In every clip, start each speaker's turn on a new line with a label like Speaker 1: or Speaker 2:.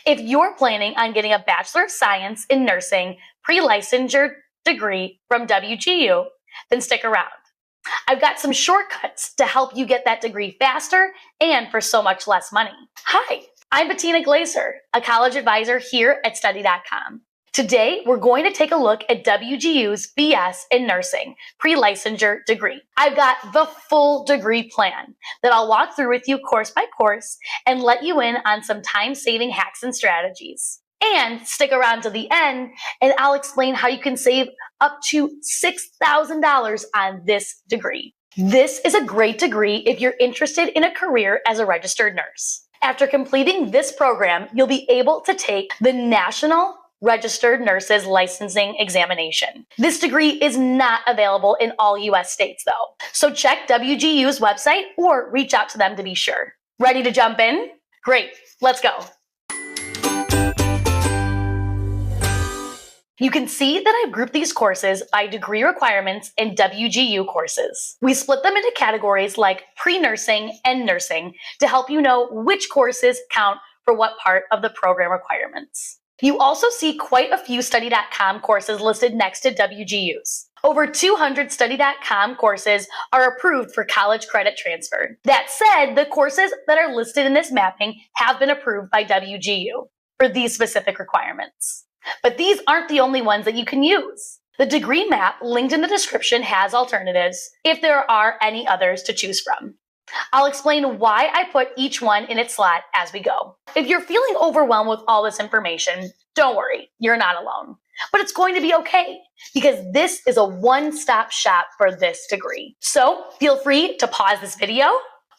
Speaker 1: If you're planning on getting a Bachelor of Science in Nursing pre-licensure degree from WGU, then stick around. I've got some shortcuts to help you get that degree faster and for so much less money. Hi, I'm Bettina, a college advisor here at Study.com. Today, we're going to take a look at WGU's BS in Nursing pre-licensure degree. I've got the full degree plan that I'll walk through with you course by course and let you in on some time-saving hacks and strategies. And stick around to the end and I'll explain how you can save up to $6,000 on this degree. This is a great degree if you're interested in a career as a registered nurse. After completing this program, you'll be able to take the National Registered Nurses Licensing Examination. This degree is not available in all US states though, so check WGU's website or reach out to them to be sure. Ready to jump in? Great, let's go. You can see that I've grouped these courses by degree requirements and WGU courses. We split them into categories like pre-nursing and nursing to help you know which courses count for what part of the program requirements. You also see quite a few Study.com courses listed next to WGU's. Over 200 Study.com courses are approved for college credit transfer. That said, the courses that are listed in this mapping have been approved by WGU for these specific requirements. But these aren't the only ones that you can use. The degree map linked in the description has alternatives if there are any others to choose from. I'll explain why I put each one in its slot as we go. If you're feeling overwhelmed with all this information, don't worry, you're not alone. But it's going to be okay because this is a one-stop shop for this degree. So feel free to pause this video,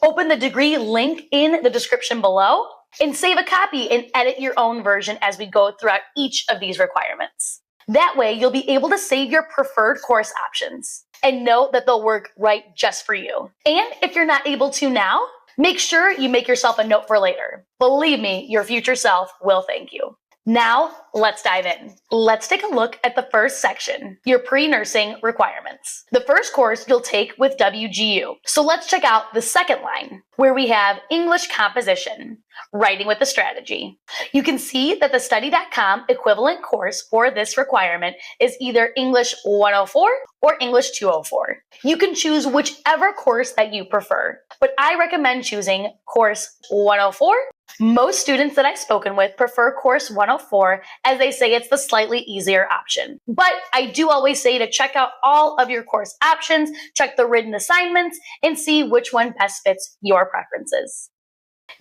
Speaker 1: open the degree link in the description below, and save a copy and edit your own version as we go throughout each of these requirements. That way, you'll be able to save your preferred course options and know that they'll work right just for you. And if you're not able to now, make sure you make yourself a note for later. Believe me, your future self will thank you. Now, let's dive in. Let's take a look at the first section, your pre-nursing requirements. The first course you'll take with WGU. So let's check out the second line, where we have English composition, writing with a strategy. You can see that the Study.com equivalent course for this requirement is either English 104 or English 204. You can choose whichever course that you prefer, but I recommend choosing course 104. Most students that I've spoken with prefer course 104 as they say it's the slightly easier option. But I do always say to check out all of your course options, check the written assignments, and see which one best fits your preferences.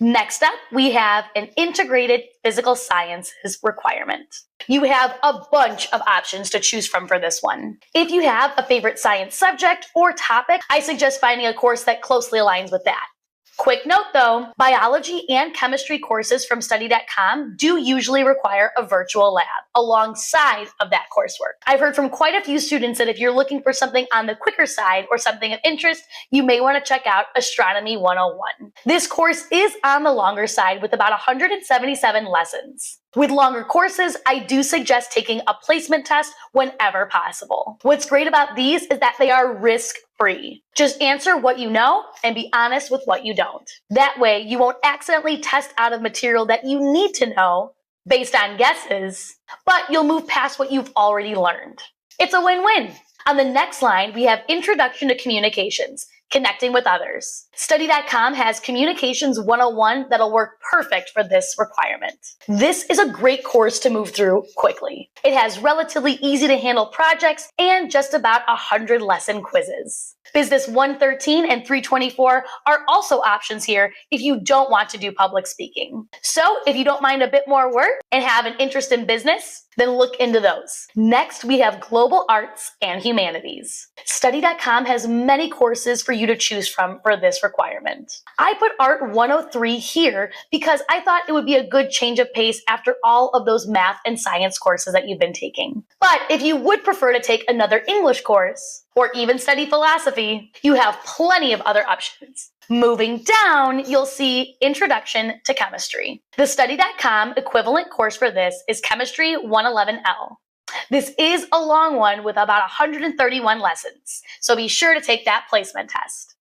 Speaker 1: Next up, we have an integrated physical sciences requirement. You have a bunch of options to choose from for this one. If you have a favorite science subject or topic, I suggest finding a course that closely aligns with that. Quick note though, biology and chemistry courses from Study.com do usually require a virtual lab alongside of that coursework. I've heard from quite a few students that if you're looking for something on the quicker side or something of interest, you may want to check out Astronomy 101. This course is on the longer side with about 177 lessons. With longer courses, I do suggest taking a placement test whenever possible. What's great about these is that they are risk-free. Just answer what you know and be honest with what you don't. That way, you won't accidentally test out of material that you need to know based on guesses, but you'll move past what you've already learned. It's a win-win. On the next line, we have Introduction to Communications, connecting with others. Study.com has Communications 101 that'll work perfect for this requirement. This is a great course to move through quickly. It has relatively easy to handle projects and just about 100 lesson quizzes. Business 113 and 324 are also options here if you don't want to do public speaking. So if you don't mind a bit more work and have an interest in business, then look into those. Next, we have Global Arts and Humanities. Study.com has many courses for you to choose from for this requirement. I put Art 103 here because I thought it would be a good change of pace after all of those math and science courses that you've been taking. But if you would prefer to take another English course or even study philosophy, you have plenty of other options. Moving down, you'll see Introduction to Chemistry. The Study.com equivalent course for this is Chemistry 111L. This is a long one with about 131 lessons, so be sure to take that placement test.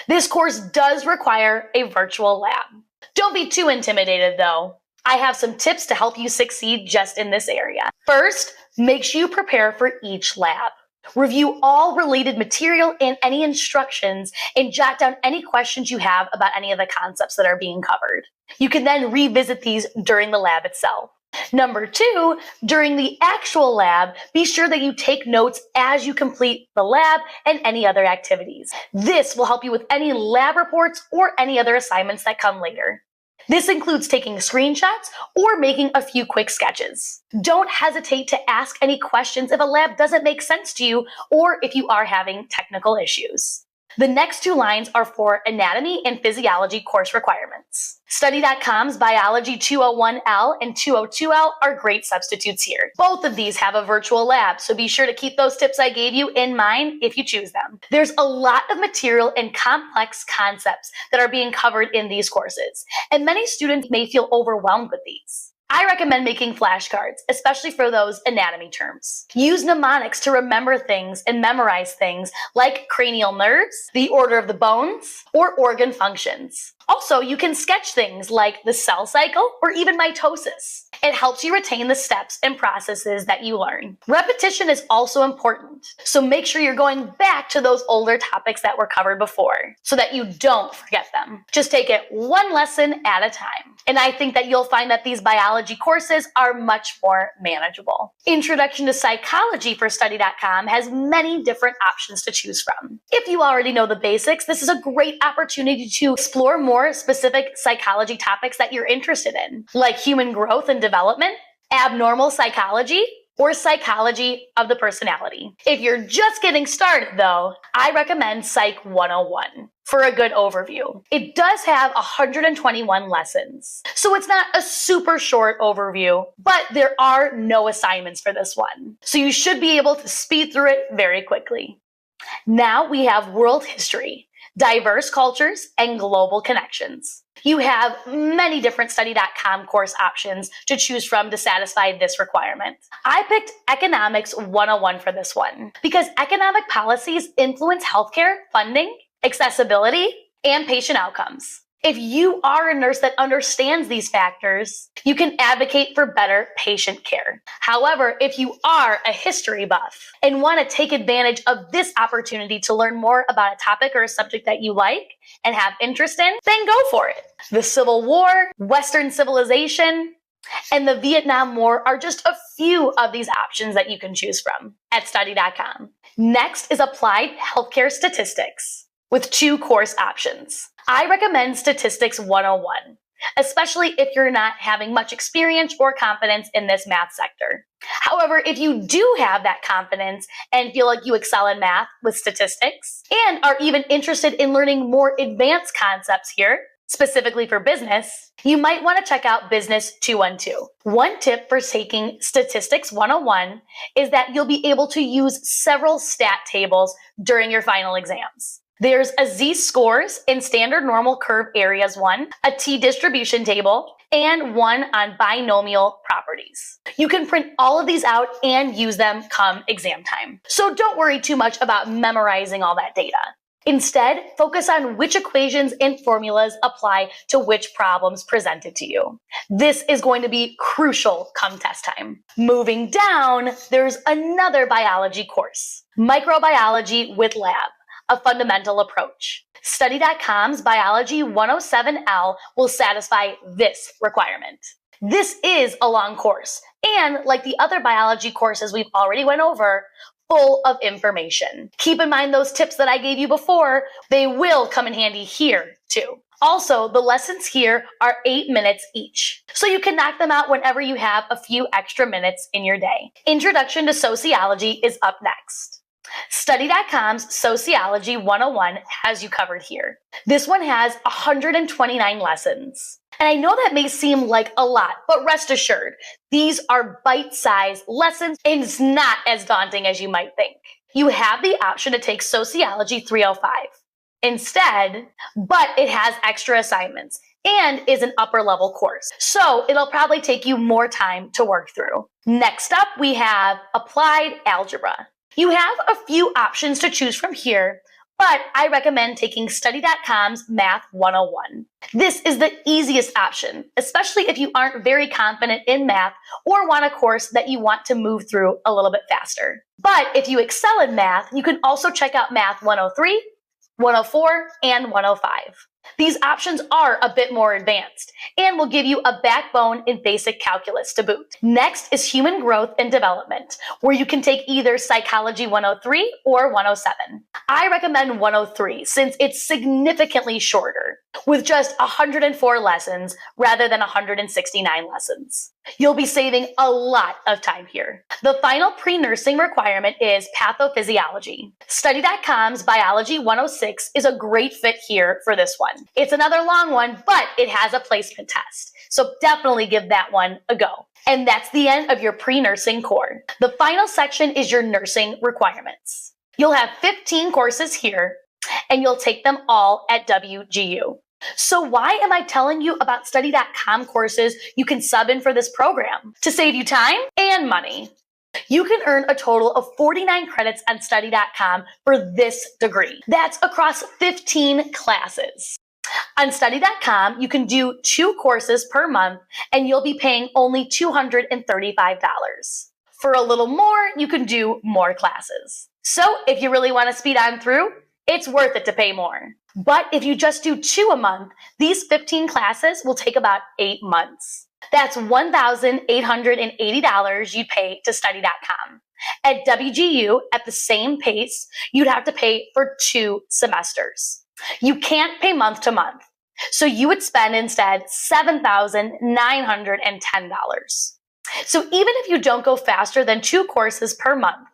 Speaker 1: This course does require a virtual lab. Don't be too intimidated though. I have some tips to help you succeed just in this area. First, make sure you prepare for each lab. Review all related material and any instructions and jot down any questions you have about any of the concepts that are being covered. You can then revisit these during the lab itself. Number 2, during the actual lab, be sure that you take notes as you complete the lab and any other activities. This will help you with any lab reports or any other assignments that come later. This includes taking screenshots or making a few quick sketches. Don't hesitate to ask any questions if a lab doesn't make sense to you or if you are having technical issues. The next 2 lines are for anatomy and physiology course requirements. Study.com's Biology 201L and 202L are great substitutes here. Both of these have a virtual lab, so be sure to keep those tips I gave you in mind if you choose them. There's a lot of material and complex concepts that are being covered in these courses, and many students may feel overwhelmed with these. I recommend making flashcards, especially for those anatomy terms. Use mnemonics to remember things and memorize things like cranial nerves, the order of the bones, or organ functions. Also, you can sketch things like the cell cycle or even mitosis. It helps you retain the steps and processes that you learn. Repetition is also important, so make sure you're going back to those older topics that were covered before so that you don't forget them. Just take it one lesson at a time. And I think that you'll find that these biology courses are much more manageable. Introduction to Psychology for Study.com has many different options to choose from. If you already know the basics, this is a great opportunity to explore more specific psychology topics that you're interested in, like human growth and development, abnormal psychology, or psychology of the personality. If you're just getting started, though, I recommend Psych 101 for a good overview. It does have 121 lessons, so it's not a super short overview, but there are no assignments for this one, so you should be able to speed through it very quickly. Now we have World History, Diverse Cultures, and Global Connections. You have many different Study.com course options to choose from to satisfy this requirement. I picked Economics 101 for this one because economic policies influence healthcare, funding, accessibility, and patient outcomes. If you are a nurse that understands these factors, you can advocate for better patient care. However, if you are a history buff and want to take advantage of this opportunity to learn more about a topic or a subject that you like and have interest in, then go for it. The Civil War, Western civilization, and the Vietnam War are just a few of these options that you can choose from at study.com. Next is Applied Healthcare Statistics with 2 course options. I recommend Statistics 101, especially if you're not having much experience or confidence in this math sector. However, if you do have that confidence and feel like you excel in math with statistics and are even interested in learning more advanced concepts here, specifically for business, you might want to check out Business 212. One tip for taking Statistics 101 is that you'll be able to use several stat tables during your final exams. There's a Z-scores in standard normal curve areas one, a T-distribution table, and one on binomial properties. You can print all of these out and use them come exam time. So don't worry too much about memorizing all that data. Instead, focus on which equations and formulas apply to which problems presented to you. This is going to be crucial come test time. Moving down, there's another biology course, Microbiology with Lab, a fundamental approach. Study.com's Biology 107L will satisfy this requirement. This is a long course, and like the other biology courses we've already went over, full of information. Keep in mind those tips that I gave you before, they will come in handy here too. Also, the lessons here are 8 minutes each, so you can knock them out whenever you have a few extra minutes in your day. Introduction to Sociology is up next. Study.com's Sociology 101 has you covered here. This one has 129 lessons. And I know that may seem like a lot, but rest assured, these are bite-sized lessons and it's not as daunting as you might think. You have the option to take Sociology 305 instead, but it has extra assignments and is an upper level course. So it'll probably take you more time to work through. Next up, we have Applied Algebra. You have a few options to choose from here, but I recommend taking Study.com's Math 101. This is the easiest option, especially if you aren't very confident in math or want a course that you want to move through a little bit faster. But if you excel in math, you can also check out Math 103, 104, and 105. These options are a bit more advanced and will give you a backbone in basic calculus to boot. Next is Human Growth and Development, where you can take either Psychology 103 or 107. I recommend 103 since it's significantly shorter, with just 104 lessons rather than 169 lessons. You'll be saving a lot of time here. The final pre-nursing requirement is pathophysiology. Study.com's Biology 106 is a great fit here for this one. It's another long one, but it has a placement test, so definitely give that one a go. And that's the end of your pre-nursing core. The final section is your nursing requirements. You'll have 15 courses here, and you'll take them all at WGU. So why am I telling you about Study.com courses you can sub in for this program? To save you time and money. You can earn a total of 49 credits on Study.com for this degree. That's across 15 classes. On Study.com, you can do 2 courses per month, and you'll be paying only $235. For a little more, you can do more classes. So if you really want to speed on through, it's worth it to pay more. But if you just do 2 a month, these 15 classes will take about 8 months. That's $1,880 you'd pay to Study.com. At WGU, at the same pace, you'd have to pay for 2 semesters. You can't pay month to month, so you would spend instead $7,910. So even if you don't go faster than 2 courses per month,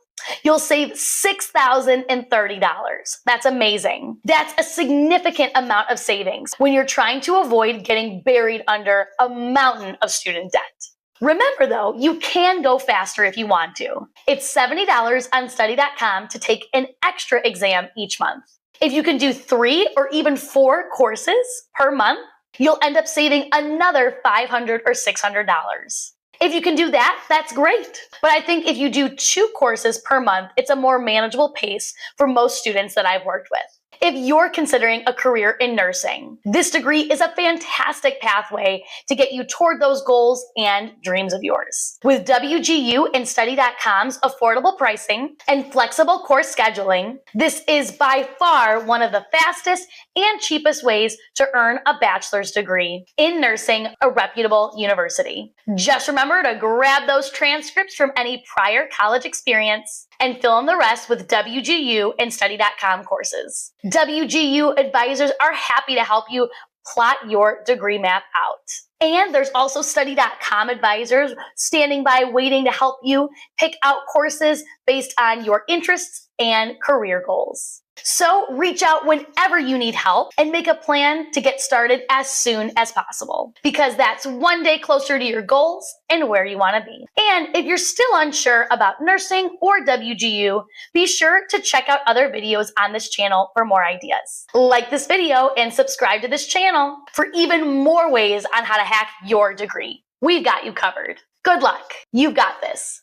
Speaker 1: you'll save $6,030. That's amazing. That's a significant amount of savings when you're trying to avoid getting buried under a mountain of student debt. Remember though, you can go faster if you want to. It's $70 on Study.com to take an extra exam each month. If you can do 3 or even 4 courses per month, you'll end up saving another $500 or $600. If you can do that, that's great. But I think if you do 2 courses per month, it's a more manageable pace for most students that I've worked with. If you're considering a career in nursing, this degree is a fantastic pathway to get you toward those goals and dreams of yours. With WGU and Study.com's affordable pricing and flexible course scheduling, this is by far one of the fastest and cheapest ways to earn a bachelor's degree in nursing, a reputable university. Just remember to grab those transcripts from any prior college experience and fill in the rest with WGU and Study.com courses. WGU advisors are happy to help you plot your degree map out. And there's also Study.com advisors standing by waiting to help you pick out courses based on your interests and career goals. So reach out whenever you need help and make a plan to get started as soon as possible, because that's one day closer to your goals and where you want to be. And if you're still unsure about nursing or WGU, be sure to check out other videos on this channel for more ideas. Like this video and subscribe to this channel for even more ways on how to hack your degree. We've got you covered. Good luck. You've got this.